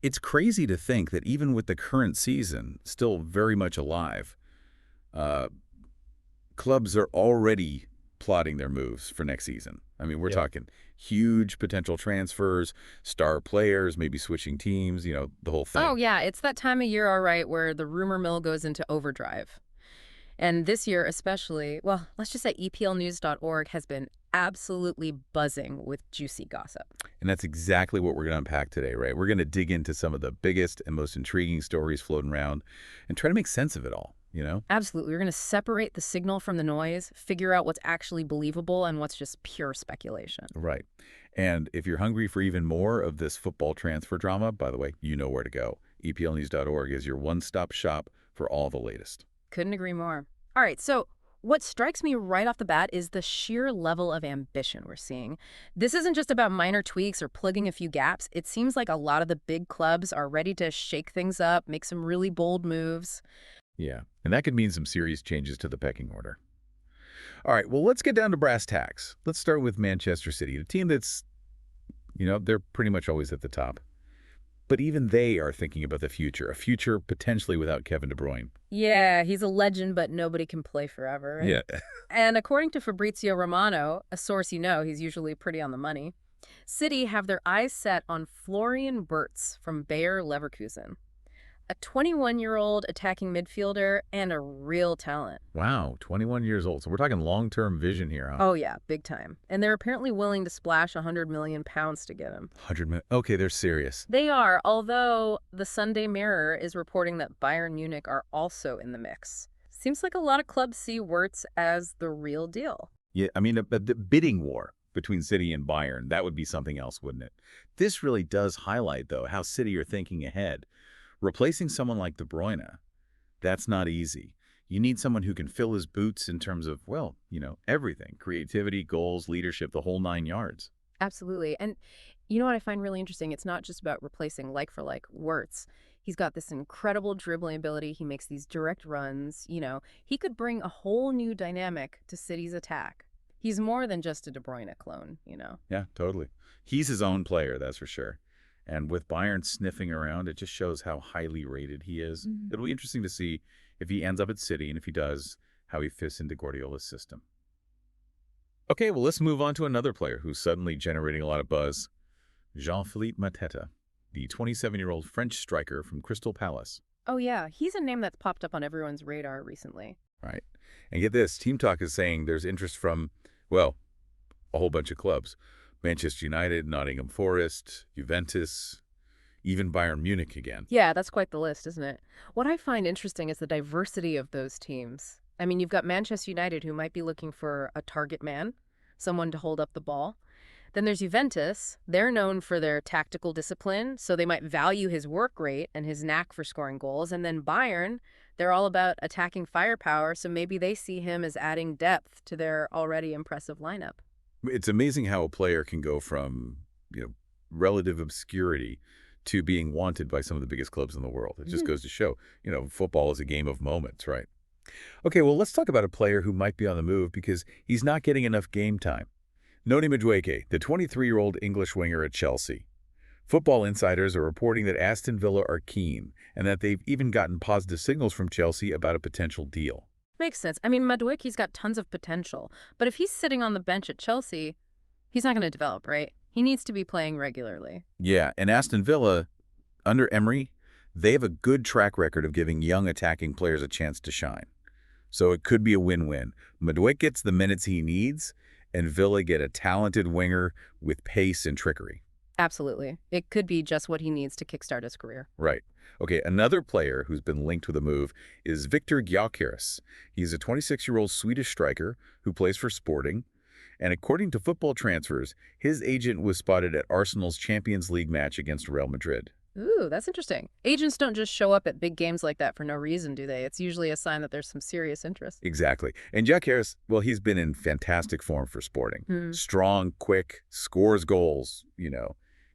It's crazy to think that even with the current season still very much alive, uh, clubs are already plotting their moves for next season. I mean, we're Yeah. talking huge potential transfers, star players, maybe switching teams, the whole Oh, thing. yeah, it's that time of year, all right, where the rumor mill goes into overdrive. And this year especially, well, let's just say EPLNews.org has been absolutely buzzing with juicy gossip. And that's exactly what we're going to unpack today, right? We're going to dig into some of the biggest and most intriguing stories floating around and try to make sense of it all. Absolutely. We're going to separate the signal from the noise, figure out what's actually believable and what's just pure speculation. Right. And if you're hungry for even more of this football transfer drama, by the way, you know where to go. EPLnews.org is your one-stop shop for all the latest. Couldn't agree more. All right, so what strikes me right off the bat is the sheer level of ambition we're seeing. This isn't just about minor tweaks or plugging a few gaps. It seems like a lot of the big clubs are ready to shake things up, make some really bold moves. Yeah, and that could mean some serious changes to the pecking order. All right, well, let's get down to brass tacks. Let's start with Manchester City, a team that's, they're pretty much always at the top. But even they are thinking about the future, a future potentially without Kevin De Bruyne. Yeah, he's a legend, but nobody can play forever, right? Yeah. And according to Fabrizio Romano, a source he's usually pretty on the money, City have their eyes set on Florian Wirtz from Bayer Leverkusen, a 21-year-old attacking midfielder and a real talent. Wow, 21 years old. So we're talking long-term vision here, huh? Oh, yeah, big time. And they're apparently willing to splash £100 million to get him. 100 million. Okay, they're serious. They are, although the Sunday Mirror is reporting that Bayern Munich are also in the mix. Seems like a lot of clubs see Wirtz as the real deal. Yeah, I mean, the bidding war between City and Bayern, that would be something else, wouldn't it? This really does highlight, though, how City are thinking ahead. Replacing someone like De Bruyne, that's not easy. You need someone who can fill his boots in terms of, well, everything. Creativity, goals, leadership, the whole 9 yards. Absolutely. And you know what I find really interesting? It's not just about replacing like for like Wirtz. He's got this incredible dribbling ability. He makes these direct runs. He could bring a whole new dynamic to City's attack. He's more than just a De Bruyne clone. Yeah, totally. He's his own player, that's for sure. And with Bayern sniffing around, it just shows how highly rated he is. Mhm. It'll be interesting to see if he ends up at City, and if he does, how he fits into Guardiola's system. Okay, well, let's move on to another player who's suddenly generating a lot of buzz. Jean-Philippe Mateta, the 27-year-old French striker from Crystal Palace. Oh, yeah. He's a name that's popped up on everyone's radar recently. Right. And get this, Team Talk is saying there's interest from, well, a whole bunch of clubs. Manchester United, Nottingham Forest, Juventus, even Bayern Munich again. Yeah, that's quite the list, isn't it? What I find interesting is the diversity of those teams. I mean, you've got Manchester United, who might be looking for a target man, someone to hold up the ball. Then there's Juventus. They're known for their tactical discipline, so they might value his work rate and his knack for scoring goals. And then Bayern, they're all about attacking firepower, so maybe they see him as adding depth to their already impressive lineup. It's amazing how a player can go from, relative obscurity to being wanted by some of the biggest clubs in the world. It just goes to show, football is a game of moments, right? Okay, well, let's talk about a player who might be on the move because he's not getting enough game time. Noni Madueke, the 23-year-old English winger at Chelsea. Football insiders are reporting that Aston Villa are keen and that they've even gotten positive signals from Chelsea about a potential deal. Makes sense. I mean, Madueke's got tons of potential, but if he's sitting on the bench at Chelsea, he's not going to develop, right? He needs to be playing regularly. Yeah, and Aston Villa, under Emery, they have a good track record of giving young attacking players a chance to shine. So it could be a win-win. Madueke gets the minutes he needs, and Villa get a talented winger with pace and trickery. Absolutely. It could be just what he needs to kickstart his career. Right. Okay, another player who's been linked with a move is Viktor Gyökeres. He's a 26-year-old Swedish striker who plays for Sporting. And according to Football Transfers, his agent was spotted at Arsenal's Champions League match against Real Madrid. Ooh, that's interesting. Agents don't just show up at big games like that for no reason, do they? It's usually a sign that there's some serious interest. Exactly. And Gyökeres, well, he's been in fantastic form for Sporting. Hmm. Strong, quick, scores goals.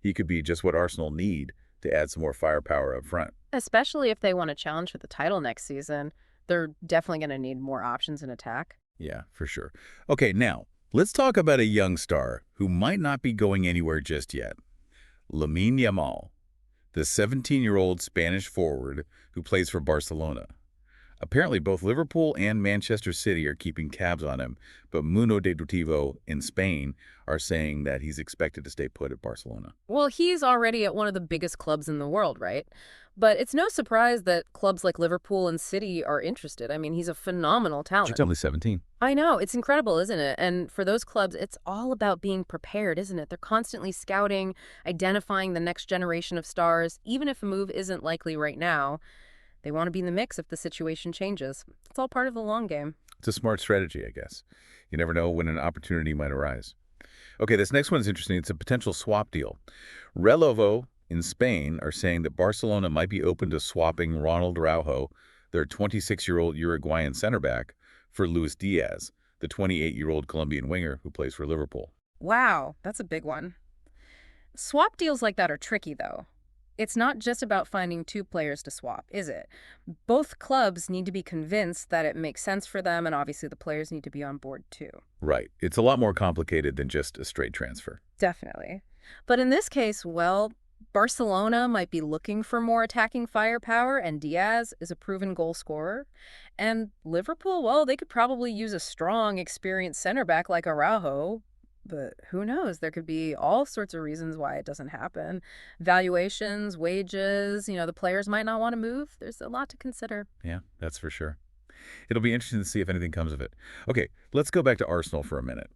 He could be just what Arsenal need to add some more firepower up front. Especially if they want to challenge for the title next season, they're definitely going to need more options in attack. Yeah, for sure. Okay, now, let's talk about a young star who might not be going anywhere just yet. Lamine Yamal. the 17-year-old Spanish forward who plays for Barcelona. Apparently, both Liverpool and Manchester City are keeping tabs on him, but Mundo Deportivo in Spain are saying that he's expected to stay put at Barcelona. Well, he's already at one of the biggest clubs in the world, right? But it's no surprise that clubs like Liverpool and City are interested. I mean, he's a phenomenal She's talent. only 17. I know. It's incredible, isn't it? And for those clubs, it's all about being prepared, isn't it? They're constantly scouting, identifying the next generation of stars. Even if a move isn't likely right now, they want to be in the mix if the situation changes. It's all part of the long game. It's a smart strategy, I guess. You never know when an opportunity might arise. Okay, this next one is interesting. It's a potential swap deal. Relovo in Spain are saying that Barcelona might be open to swapping Ronald Araujo, their 26-year-old Uruguayan center back, for Luis Diaz, the 28-year-old Colombian winger who plays for Liverpool. Wow, that's a big one. Swap deals like that are tricky, though. It's not just about finding two players to swap, is it? Both clubs need to be convinced that it makes sense for them, and obviously the players need to be on board too. Right. It's a lot more complicated than just a straight transfer. Definitely. But in this case, well, Barcelona might be looking for more attacking firepower, and Diaz is a proven goal scorer. And Liverpool, well, they could probably use a strong, experienced center back like Araujo. But who knows? There could be all sorts of reasons why it doesn't happen. Valuations, wages, the players might not want to move. There's a lot to consider. Yeah, that's for sure. It'll be interesting to see if anything comes of it. Okay, let's go back to Arsenal for a minute.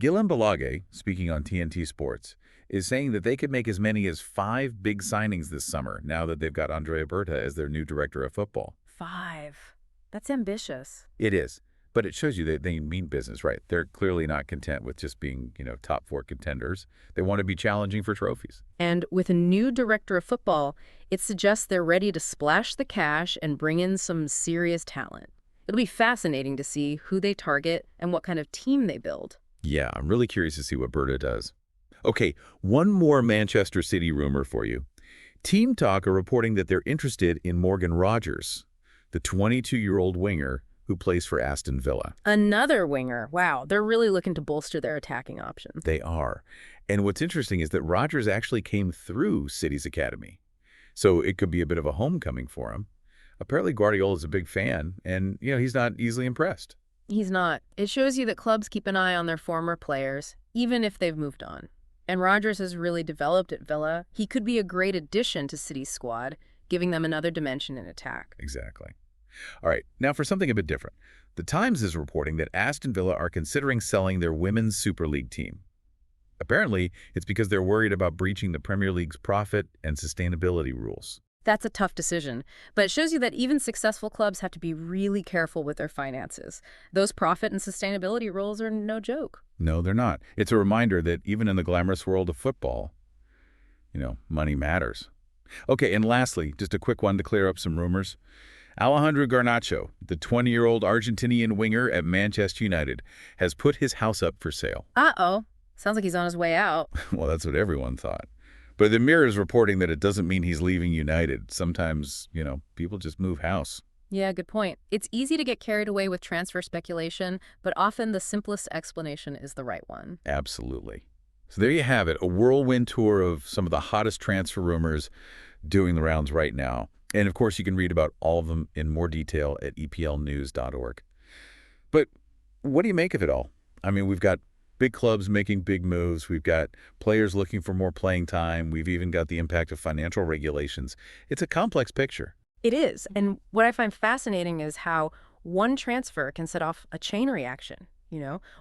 Guillem Balage, speaking on TNT Sports, is saying that they could make as many as 5 big signings this summer now that they've got Andrea Berta as their new director of football. 5. That's ambitious. It is. But it shows you that they mean business, right? They're clearly not content with just being, top 4 contenders. They want to be challenging for trophies. And with a new director of football, it suggests they're ready to splash the cash and bring in some serious talent. It'll be fascinating to see who they target and what kind of team they build. Yeah, I'm really curious to see what Berta does. Okay, one more Manchester City rumor for you. Team Talk are reporting that they're interested in Morgan Rogers, the 22-year-old winger who plays for Aston Villa. Another winger. Wow, they're really looking to bolster their attacking options. They are. And what's interesting is that Rogers actually came through City's academy. So it could be a bit of a homecoming for him. Apparently Guardiola's a big fan, and, he's not easily impressed. He's not. It shows you that clubs keep an eye on their former players, even if they've moved on. And Rogers has really developed at Villa. He could be a great addition to City's squad, giving them another dimension in attack. Exactly. All right, now for something a bit different. The Times is reporting that Aston Villa are considering selling their Women's Super League team. Apparently, it's because they're worried about breaching the Premier League's profit and sustainability rules. That's a tough decision, but it shows you that even successful clubs have to be really careful with their finances. Those profit and sustainability rules are no joke. No, they're not. It's a reminder that even in the glamorous world of football, money matters. Okay, and lastly, just a quick one to clear up some rumors. Alejandro Garnacho, the 20-year-old Argentinian winger at Manchester United, has put his house up for sale. Uh-oh. Sounds like he's on his way out. Well, that's what everyone thought. But the Mirror is reporting that it doesn't mean he's leaving United. Sometimes, people just move house. Yeah, good point. It's easy to get carried away with transfer speculation, but often the simplest explanation is the right one. Absolutely. So there you have it, a whirlwind tour of some of the hottest transfer rumors doing the rounds right now. And of course, you can read about all of them in more detail at EPLNews.org. But what do you make of it all? I mean, we've got big clubs making big moves. We've got players looking for more playing time. We've even got the impact of financial regulations. It's a complex picture. It is. And what I find fascinating is how one transfer can set off a chain reaction.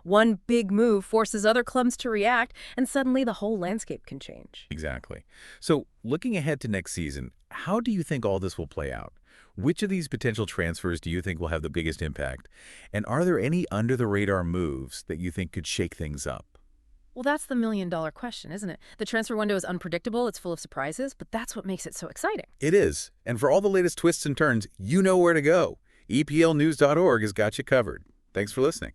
One big move forces other clubs to react, and suddenly the whole landscape can change. Exactly. So looking ahead to next season, how do you think all this will play out? Which of these potential transfers do you think will have the biggest impact? And are there any under-the-radar moves that you think could shake things up? Well, that's the million-dollar question, isn't it? The transfer window is unpredictable, it's full of surprises, but that's what makes it so exciting. It is. And for all the latest twists and turns, you know where to go. EPLnews.org has got you covered. Thanks for listening.